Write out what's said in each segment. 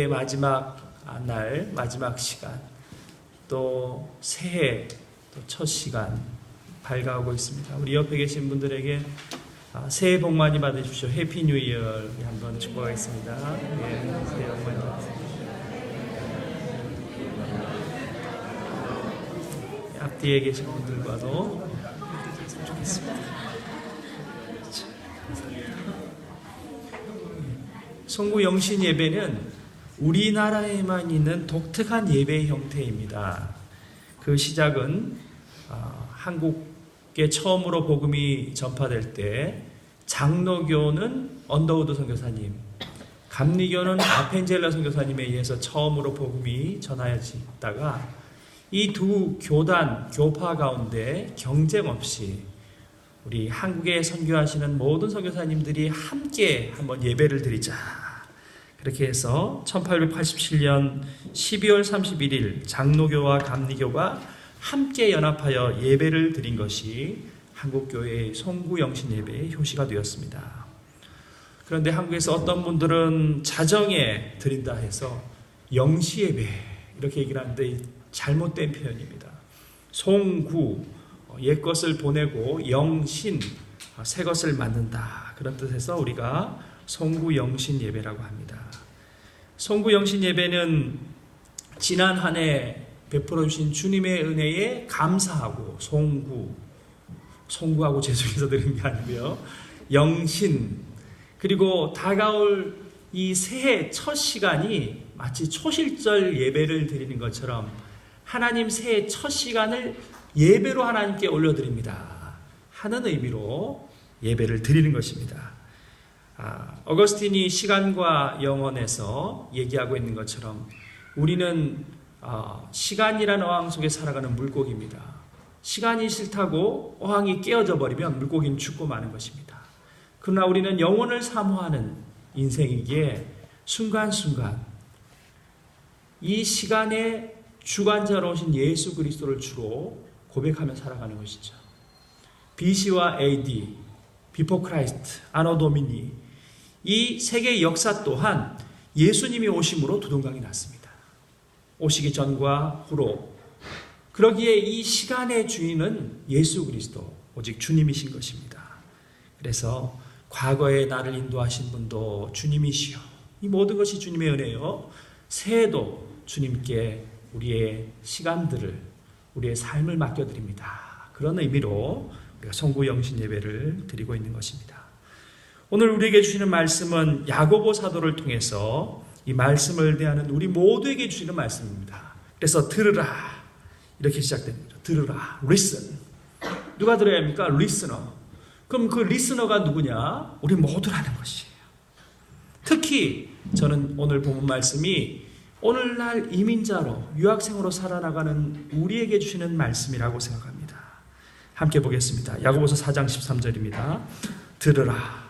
올해의 마지막 날, 마지막 시간, 또 새해 또 첫 시간 밝아오고 있습니다. 우리 옆에 계신 분들에게 새해 복 많이 받으십시오. 해피 뉴 이어 한번 축복하겠습니다. 예, 새해 복 많이 받으세요. 앞뒤에 계신 분들과도 좋겠습니다. 송구 영신 예배는 우리나라에만 있는 독특한 예배 형태입니다. 그 시작은 한국에 처음으로 복음이 전파될 때 장로교는 언더우드 선교사님, 감리교는 아펜젤러 선교사님에 의해서 처음으로 복음이 전하여지다가 이 두 교단, 교파 가운데 경쟁 없이 우리 한국에 선교하시는 모든 선교사님들이 함께 한번 예배를 드리자. 그렇게 해서 1887년 12월 31일 장로교와 감리교가 함께 연합하여 예배를 드린 것이 한국교회의 송구영신 예배의 효시가 되었습니다. 그런데 한국에서 어떤 분들은 자정에 드린다 해서 영시예배 이렇게 얘기를 하는데 잘못된 표현입니다. 송구, 옛것을 보내고 영신, 새것을 만든다. 그런 뜻에서 우리가 송구영신 예배라고 합니다. 송구영신 예배는 지난 한 해 베풀어 주신 주님의 은혜에 감사하고 송구하고 죄송해서 드리는 게 아니고요. 영신, 그리고 다가올 이 새해 첫 시간이 마치 초실절 예배를 드리는 것처럼 하나님 새해 첫 시간을 예배로 하나님께 올려드립니다 하는 의미로 예배를 드리는 것입니다. 어거스틴이 시간과 영혼에서 얘기하고 있는 것처럼 우리는 시간이라는 어항 속에 살아가는 물고기입니다. 시간이 싫다고 어항이 깨어져 버리면 물고기는 죽고 마는 것입니다. 그러나 우리는 영혼을 사모하는 인생이기에 순간순간 이 시간의 주관자로 오신 예수 그리스도를 주로 고백하며 살아가는 것이죠. BC와 AD, Before Christ, Anno Domini, 이 세계의 역사 또한 예수님이 오심으로 두동강이 났습니다. 오시기 전과 후로. 그러기에 이 시간의 주인은 예수 그리스도, 오직 주님이신 것입니다. 그래서 과거에 나를 인도하신 분도 주님이시요. 이 모든 것이 주님의 은혜요. 새해도 주님께 우리의 시간들을, 우리의 삶을 맡겨드립니다. 그런 의미로 우리가 송구영신 예배를 드리고 있는 것입니다. 오늘 우리에게 주시는 말씀은 야고보 사도를 통해서 이 말씀을 대하는 우리 모두에게 주시는 말씀입니다. 그래서 들으라 이렇게 시작됩니다. 들으라, listen. 누가 들어야 합니까? listener. 그럼 그 리스너가 누구냐? 우리 모두라는 것이에요. 특히 저는 오늘 본문 말씀이 오늘날 이민자로 유학생으로 살아나가는 우리에게 주시는 말씀이라고 생각합니다. 함께 보겠습니다. 야고보서 4장 13절입니다. 들으라.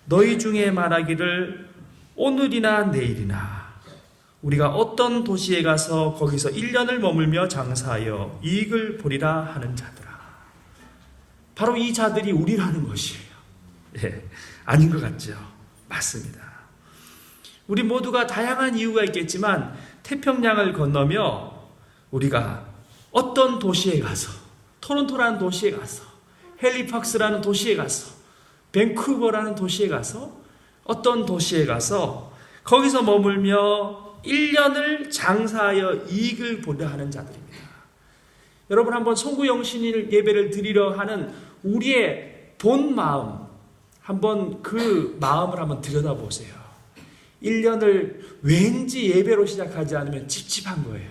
너희 중에 말하기를 오늘이나 내일이나 우리가 어떤 도시에 가서 거기서 1년을 머물며 장사하여 이익을 보리라 하는 자들아. 바로 이 자들이 우리라는 것이에요. 예, 아닌 것 같죠? 맞습니다. 우리 모두가 다양한 이유가 있겠지만 태평양을 건너며 우리가 어떤 도시에 가서, 토론토라는 도시에 가서, 헬리팍스라는 도시에 가서, 밴쿠버라는 도시에 가서, 어떤 도시에 가서 거기서 머물며 1년을 장사하여 이익을 보려 하는 자들입니다. 여러분 한번 송구영신 예배를 드리려 하는 우리의 본 마음, 한번 그 마음을 한번 들여다보세요. 1년을 왠지 예배로 시작하지 않으면 찝찝한 거예요.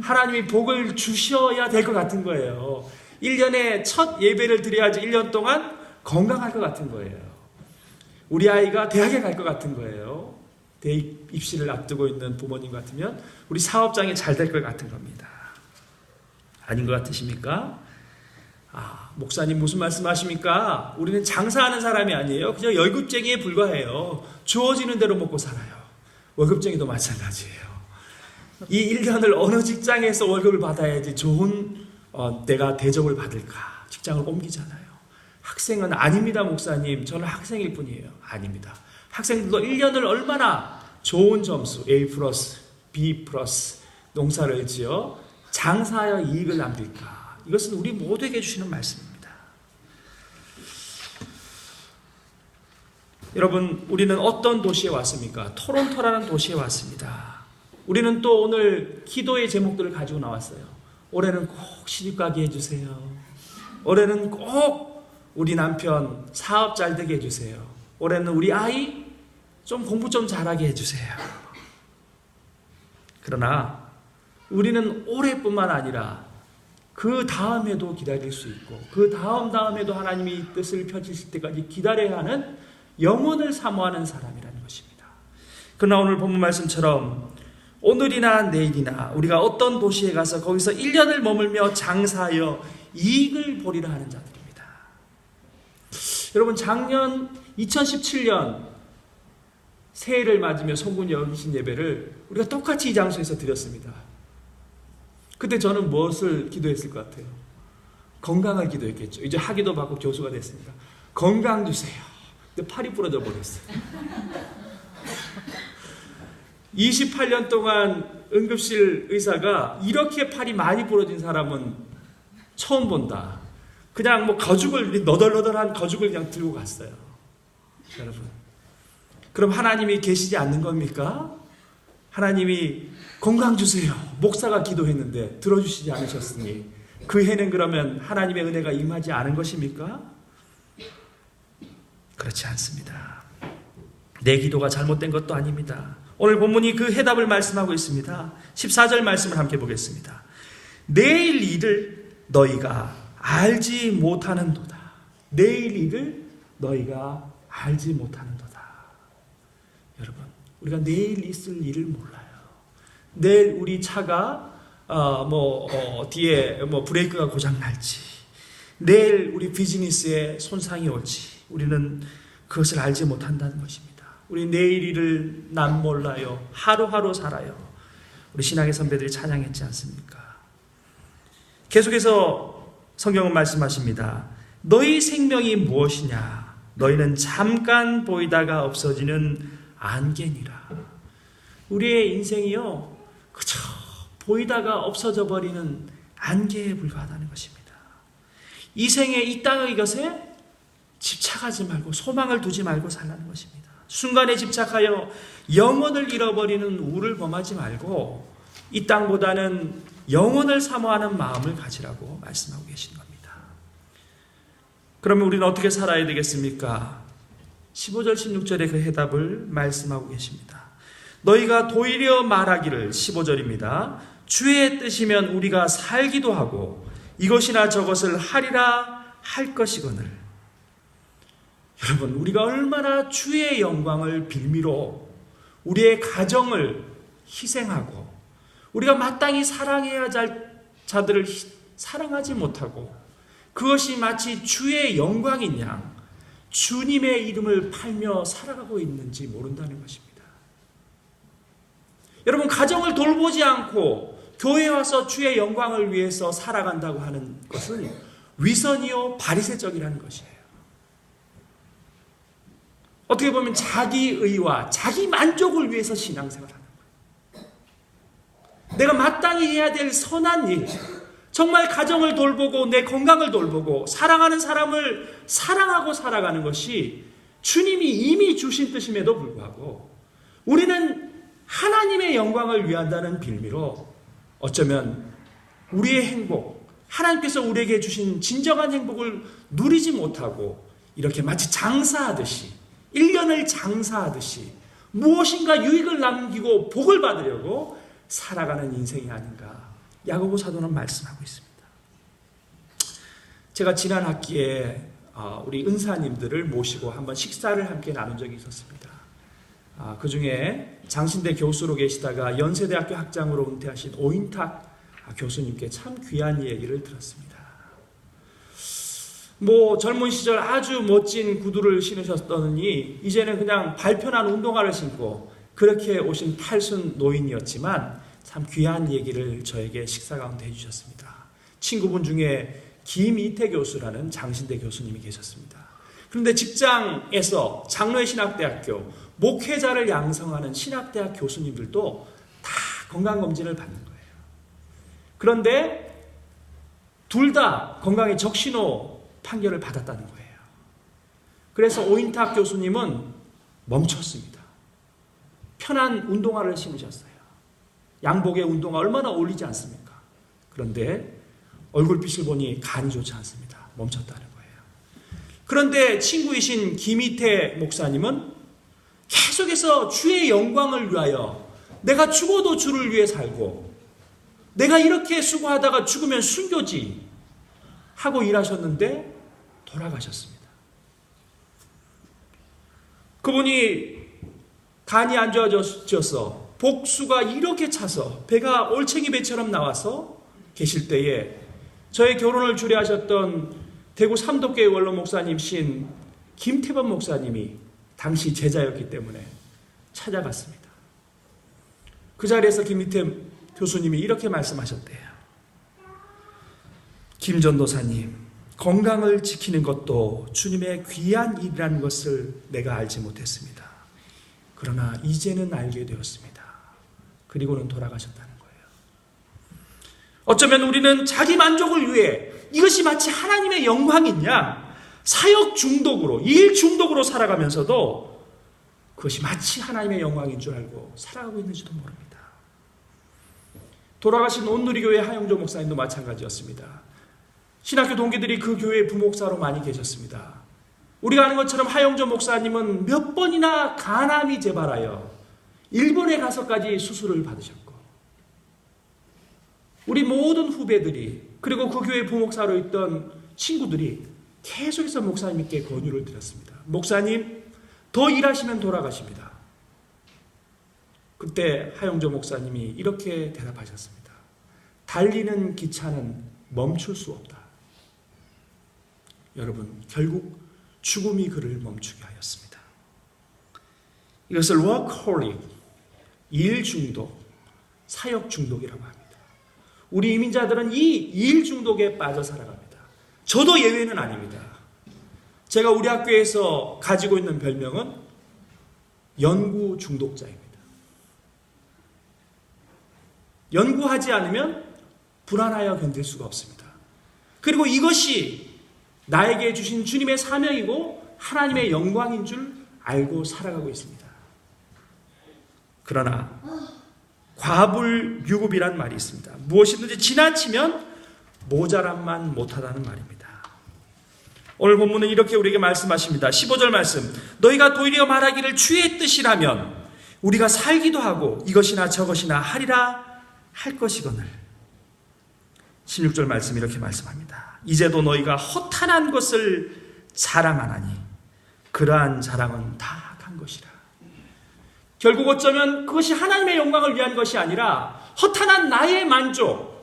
하나님이 복을 주셔야 될 것 같은 거예요. 1년에 첫 예배를 드려야지 1년 동안 건강할 것 같은 거예요. 우리 아이가 대학에 갈 것 같은 거예요. 대입 입시를 앞두고 있는 부모님 같으면 우리 사업장이 잘 될 것 같은 겁니다. 아닌 것 같으십니까? 목사님 무슨 말씀하십니까? 우리는 장사하는 사람이 아니에요. 그냥 월급쟁이에 불과해요. 주어지는 대로 먹고 살아요. 월급쟁이도 마찬가지예요. 이 1년을 어느 직장에서 월급을 받아야지 좋은 내가 대접을 받을까? 직장을 옮기잖아요. 학생은 아닙니다, 목사님. 저는 학생일 뿐이에요. 아닙니다. 학생들도 1년을 얼마나 좋은 점수 A 플러스, B 플러스 농사를 지어 장사하여 이익을 남길까? 이것은 우리 모두에게 주시는 말씀입니다. 여러분, 우리는 어떤 도시에 왔습니까? 토론토라는 도시에 왔습니다. 우리는 또 오늘 기도의 제목들을 가지고 나왔어요. 올해는 꼭 시집가게 해주세요. 올해는 꼭 우리 남편 사업 잘 되게 해주세요. 올해는 우리 아이 좀 공부 좀 잘하게 해주세요. 그러나 우리는 올해뿐만 아니라 그 다음에도 기다릴 수 있고 그 다음에도 하나님이 뜻을 펼치실 때까지 기다려야 하는 영혼을 사모하는 사람이라는 것입니다. 그러나 오늘 본문 말씀처럼 오늘이나 내일이나 우리가 어떤 도시에 가서 거기서 1년을 머물며 장사하여 이익을 보리라 하는 자들입니다. 여러분, 작년 2017년 새해를 맞으며 송군 영신 예배를 우리가 똑같이 이 장소에서 드렸습니다. 그때 저는 무엇을 기도했을 것 같아요? 건강을 기도했겠죠. 이제 학위도 받고 교수가 됐습니다. 건강 주세요. 근데 팔이 부러져 버렸어요. 28년 동안 응급실 의사가 이렇게 팔이 많이 부러진 사람은 처음 본다. 그냥 뭐 거죽을, 너덜너덜한 거죽을 그냥 들고 갔어요. 여러분, 그럼 하나님이 계시지 않는 겁니까? 하나님이 건강 주세요. 목사가 기도했는데 들어주시지 않으셨으니 그 해는 그러면 하나님의 은혜가 임하지 않은 것입니까? 그렇지 않습니다. 내 기도가 잘못된 것도 아닙니다. 오늘 본문이 그 해답을 말씀하고 있습니다. 14절 말씀을 함께 보겠습니다. 내일 일을 너희가 알지 못하는도다. 내일 일을 너희가 알지 못하는도다. 여러분, 우리가 내일 있을 일을 몰라요. 내일 우리 차가 뒤에 브레이크가 고장 날지, 내일 우리 비즈니스에 손상이 올지 우리는 그것을 알지 못한다는 것입니다. 우리 내일 일을 난 몰라요. 하루하루 살아요. 우리 신앙의 선배들이 찬양했지 않습니까? 계속해서 성경은 말씀하십니다. 너희 생명이 무엇이냐? 너희는 잠깐 보이다가 없어지는 안개니라. 우리의 인생이요, 그저 보이다가 없어져 버리는 안개에 불과하다는 것입니다. 이 생에 이 땅의 것에 집착하지 말고 소망을 두지 말고 살라는 것입니다. 순간에 집착하여 영혼을 잃어버리는 우를 범하지 말고 이 땅보다는 영혼을 사모하는 마음을 가지라고 말씀하고 계신 겁니다. 그러면 우리는 어떻게 살아야 되겠습니까? 15절 16절의 그 해답을 말씀하고 계십니다. 너희가 도리어 말하기를, 15절입니다. 주의 뜻이면 우리가 살기도 하고 이것이나 저것을 하리라 할 것이거늘. 여러분, 우리가 얼마나 주의 영광을 빌미로 우리의 가정을 희생하고 우리가 마땅히 사랑해야 할 자들을 사랑하지 못하고 그것이 마치 주의 영광인 양 주님의 이름을 팔며 살아가고 있는지 모른다는 것입니다. 여러분, 가정을 돌보지 않고 교회에 와서 주의 영광을 위해서 살아간다고 하는 것은 위선이요 바리새적이라는 것이에요. 어떻게 보면 자기의와 자기 만족을 위해서 신앙생활하는 거예요. 내가 마땅히 해야 될 선한 일, 정말 가정을 돌보고 내 건강을 돌보고 사랑하는 사람을 사랑하고 살아가는 것이 주님이 이미 주신 뜻임에도 불구하고 우리는 하나님의 영광을 위한다는 빌미로 어쩌면 우리의 행복, 하나님께서 우리에게 주신 진정한 행복을 누리지 못하고 이렇게 마치 장사하듯이 1년을 장사하듯이 무엇인가 유익을 남기고 복을 받으려고 살아가는 인생이 아닌가 야고보 사도는 말씀하고 있습니다. 제가 지난 학기에 우리 은사님들을 모시고 한번 식사를 함께 나눈 적이 있었습니다. 그 중에 장신대 교수로 계시다가 연세대학교 학장으로 은퇴하신 오인탁 교수님께 참 귀한 얘기를 들었습니다. 젊은 시절 아주 멋진 구두를 신으셨더니 이제는 그냥 발편한 운동화를 신고 그렇게 오신 탈순 노인이었지만 참 귀한 얘기를 저에게 식사 가운데 해주셨습니다. 친구분 중에 김이태 교수라는 장신대 교수님이 계셨습니다. 그런데 직장에서 장로의 신학대학교 목회자를 양성하는 신학대학 교수님들도 다 건강검진을 받는 거예요. 그런데 둘 다 건강에 적신호 판결을 받았다는 거예요. 그래서 오인탁 교수님은 멈췄습니다. 편한 운동화를 신으셨어요. 양복의 운동화 얼마나 어울리지 않습니까? 그런데 얼굴빛을 보니 간이 좋지 않습니다. 멈췄다는 거예요. 그런데 친구이신 김희태 목사님은 계속해서 주의 영광을 위하여 내가 죽어도 주를 위해 살고 내가 이렇게 수고하다가 죽으면 순교지 하고 일하셨는데 돌아가셨습니다. 그분이 간이 안 좋아져서 복수가 이렇게 차서 배가 올챙이 배처럼 나와서 계실 때에 저의 결혼을 주례하셨던 대구 삼덕교회 원로 목사님이신 김태범 목사님이 당시 제자였기 때문에 찾아갔습니다. 그 자리에서 김희태 교수님이 이렇게 말씀하셨대요. 김 전도사님, 건강을 지키는 것도 주님의 귀한 일이라는 것을 내가 알지 못했습니다. 그러나 이제는 알게 되었습니다. 그리고는 돌아가셨다는 거예요. 어쩌면 우리는 자기 만족을 위해 이것이 마치 하나님의 영광이냐 사역 중독으로, 일 중독으로 살아가면서도 그것이 마치 하나님의 영광인 줄 알고 살아가고 있는지도 모릅니다. 돌아가신 온누리교회 하영조 목사님도 마찬가지였습니다. 신학교 동기들이 그 교회의 부목사로 많이 계셨습니다. 우리가 아는 것처럼 하영조 목사님은 몇 번이나 간암이 재발하여 일본에 가서까지 수술을 받으셨고, 우리 모든 후배들이 그리고 그 교회 부목사로 있던 친구들이 계속해서 목사님께 권유를 드렸습니다. 목사님, 더 일하시면 돌아가십니다. 그때 하영조 목사님이 이렇게 대답하셨습니다. 달리는 기차는 멈출 수 없다. 여러분, 결국 죽음이 그를 멈추게 하였습니다. 이것을 워커홀릭, 일 중독, 사역 중독이라고 합니다. 우리 이민자들은 이 일 중독에 빠져 살아갑니다. 저도 예외는 아닙니다. 제가 우리 학교에서 가지고 있는 별명은 연구 중독자입니다. 연구하지 않으면 불안하여 견딜 수가 없습니다. 그리고 이것이 나에게 주신 주님의 사명이고 하나님의 영광인 줄 알고 살아가고 있습니다. 그러나 과불유급이란 말이 있습니다. 무엇이든지 지나치면 모자람만 못하다는 말입니다. 오늘 본문은 이렇게 우리에게 말씀하십니다. 15절 말씀, 너희가 도리어 말하기를 주의 뜻이라면 우리가 살기도 하고 이것이나 저것이나 하리라 할 것이거늘. 16절 말씀 이렇게 말씀합니다. 이제도 너희가 허탄한 것을 자랑하나니 그러한 자랑은 다 악한 것이라. 결국 어쩌면 그것이 하나님의 영광을 위한 것이 아니라 허탄한 나의 만족,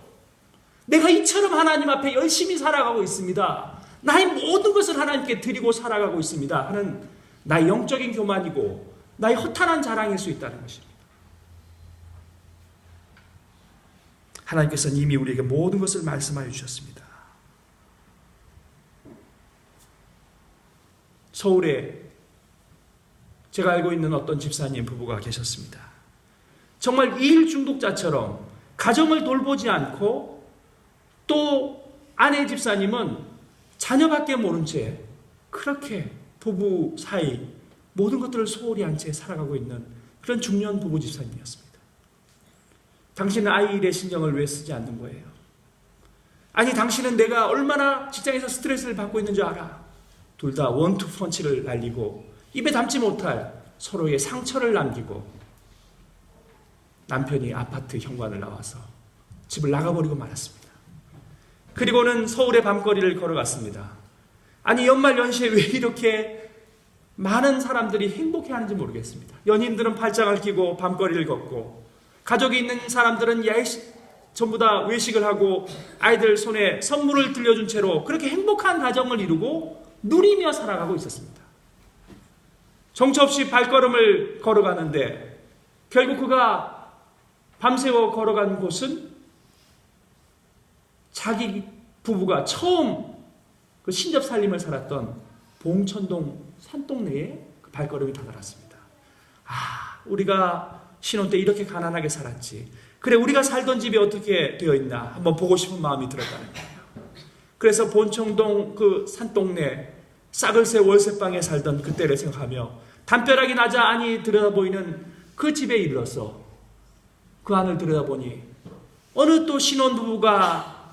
내가 이처럼 하나님 앞에 열심히 살아가고 있습니다, 나의 모든 것을 하나님께 드리고 살아가고 있습니다 하는 나의 영적인 교만이고 나의 허탄한 자랑일 수 있다는 것입니다. 하나님께서는 이미 우리에게 모든 것을 말씀하여 주셨습니다. 서울에 제가 알고 있는 어떤 집사님 부부가 계셨습니다. 정말 일 중독자처럼 가정을 돌보지 않고, 또 아내 집사님은 자녀밖에 모른 채 그렇게 부부 사이 모든 것들을 소홀히 한 채 살아가고 있는 그런 중년 부부 집사님이었습니다. 당신은 아이 일에 신경을 왜 쓰지 않는 거예요? 아니, 당신은 내가 얼마나 직장에서 스트레스를 받고 있는 줄 알아? 둘 다 원투 펀치를 날리고 입에 담지 못할 서로의 상처를 남기고 남편이 아파트 현관을 나와서 집을 나가버리고 말았습니다. 그리고는 서울의 밤거리를 걸어갔습니다. 아니, 연말 연시에 왜 이렇게 많은 사람들이 행복해하는지 모르겠습니다. 연인들은 팔짱을 끼고 밤거리를 걷고, 가족이 있는 사람들은 전부 다 외식을 하고 아이들 손에 선물을 들려준 채로 그렇게 행복한 가정을 이루고 누리며 살아가고 있었습니다. 정처 없이 발걸음을 걸어가는데 결국 그가 밤새워 걸어간 곳은 자기 부부가 처음 그 신접살림을 살았던 봉천동 산동네에 그 발걸음이 다다랐습니다. 우리가 신혼 때 이렇게 가난하게 살았지. 그래, 우리가 살던 집이 어떻게 되어 있나 한번 보고 싶은 마음이 들었다는 거예요. 그래서 본청동 그 산동네 싸글새 월세방에 살던 그때를 생각하며 담벼락이 나자니 들여다보이는 그 집에 이르러서 그 안을 들여다보니 어느 또 신혼부부가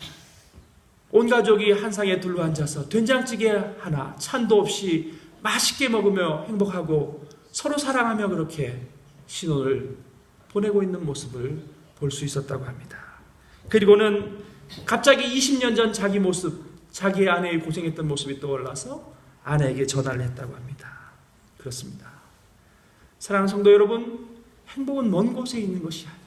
온 가족이 한 상에 둘러앉아서 된장찌개 하나 찬도 없이 맛있게 먹으며 행복하고 서로 사랑하며 그렇게 신혼을 보내고 있는 모습을 볼 수 있었다고 합니다. 그리고는 갑자기 20년 전 자기 모습, 자기 아내의 고생했던 모습이 떠올라서 아내에게 전화를 했다고 합니다. 그렇습니다. 사랑하는 성도 여러분, 행복은 먼 곳에 있는 것이 아니에요.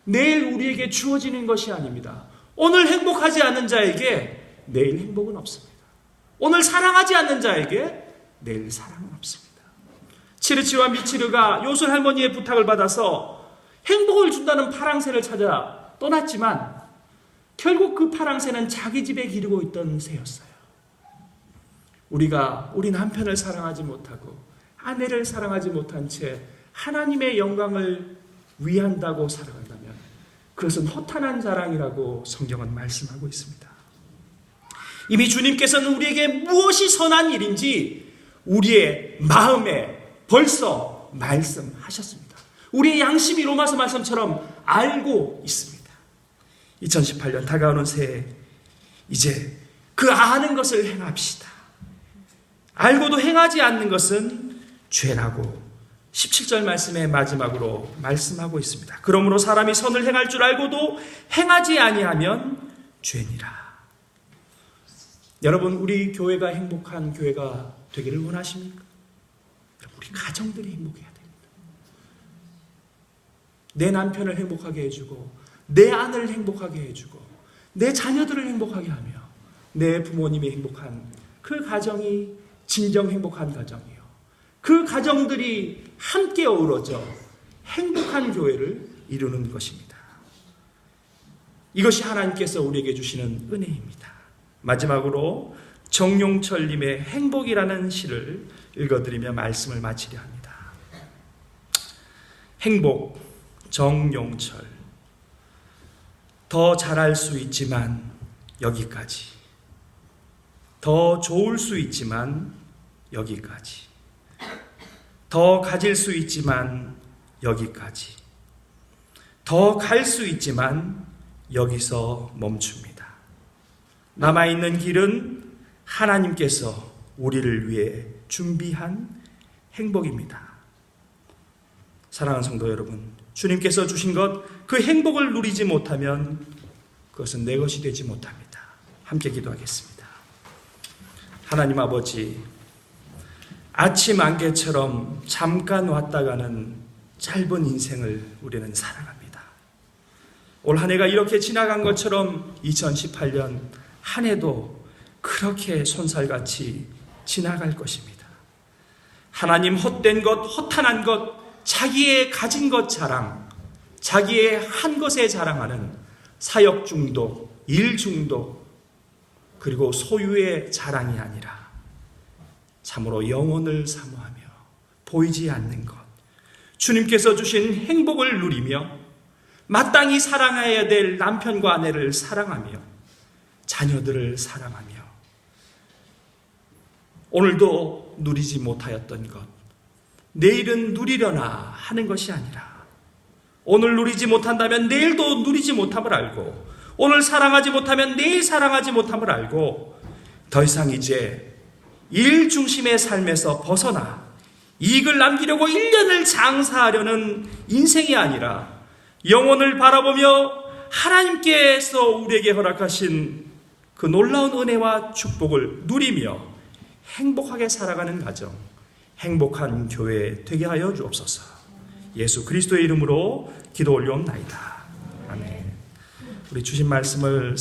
내일 우리에게 주어지는 것이 아닙니다. 오늘 행복하지 않는 자에게 내일 행복은 없습니다. 오늘 사랑하지 않는 자에게 내일 사랑은 없습니다. 치르치와 미치르가 요술 할머니의 부탁을 받아서 행복을 준다는 파랑새를 찾아 떠났지만 결국 그 파랑새는 자기 집에 기르고 있던 새였어요. 우리가 우리 남편을 사랑하지 못하고 아내를 사랑하지 못한 채 하나님의 영광을 위한다고 살아간다면 그것은 허탄한 자랑이라고 성경은 말씀하고 있습니다. 이미 주님께서는 우리에게 무엇이 선한 일인지 우리의 마음에 벌써 말씀하셨습니다. 우리의 양심이 로마서 말씀처럼 알고 있습니다. 2018년 다가오는 새해 이제 그 아는 것을 행합시다. 알고도 행하지 않는 것은 죄라고 17절 말씀의 마지막으로 말씀하고 있습니다. 그러므로 사람이 선을 행할 줄 알고도 행하지 아니하면 죄니라. 여러분, 우리 교회가 행복한 교회가 되기를 원하십니까? 우리 가정들이 행복해야 됩니다. 내 남편을 행복하게 해주고 내 아내를 행복하게 해주고 내 자녀들을 행복하게 하며 내 부모님이 행복한 그 가정이 진정 행복한 가정이요. 그 가정들이 함께 어우러져 행복한 교회를 이루는 것입니다. 이것이 하나님께서 우리에게 주시는 은혜입니다. 마지막으로 정용철님의 행복이라는 시를 읽어드리며 말씀을 마치려 합니다. 행복, 정용철. 더 잘할 수 있지만 여기까지. 더 좋을 수 있지만 여기까지. 더 가질 수 있지만 여기까지. 더 갈 수 있지만 여기서 멈춥니다. 남아있는 길은 하나님께서 우리를 위해 준비한 행복입니다. 사랑하는 성도 여러분, 주님께서 주신 것, 그 행복을 누리지 못하면 그것은 내 것이 되지 못합니다. 함께 기도하겠습니다. 하나님 아버지, 아침 안개처럼 잠깐 왔다가는 짧은 인생을 우리는 살아갑니다. 올 한 해가 이렇게 지나간 것처럼 2018년 한 해도 그렇게 손살같이 지나갈 것입니다. 하나님, 헛된 것, 허탄한 것, 자기의 가진 것 자랑, 자기의 한 것에 자랑하는 사역 중독, 일 중독, 그리고 소유의 자랑이 아니라 참으로 영혼을 사모하며 보이지 않는 것, 주님께서 주신 행복을 누리며 마땅히 사랑해야 될 남편과 아내를 사랑하며 자녀들을 사랑하며 오늘도 누리지 못하였던 것, 내일은 누리려나 하는 것이 아니라 오늘 누리지 못한다면 내일도 누리지 못함을 알고 오늘 사랑하지 못하면 내일 사랑하지 못함을 알고 더 이상 이제 일 중심의 삶에서 벗어나 이익을 남기려고 1년을 장사하려는 인생이 아니라 영혼을 바라보며 하나님께서 우리에게 허락하신 그 놀라운 은혜와 축복을 누리며 행복하게 살아가는 가정, 행복한 교회 되게 하여 주옵소서. 예수 그리스도의 이름으로 기도 올려옵나이다. 아멘. 우리 주신 말씀을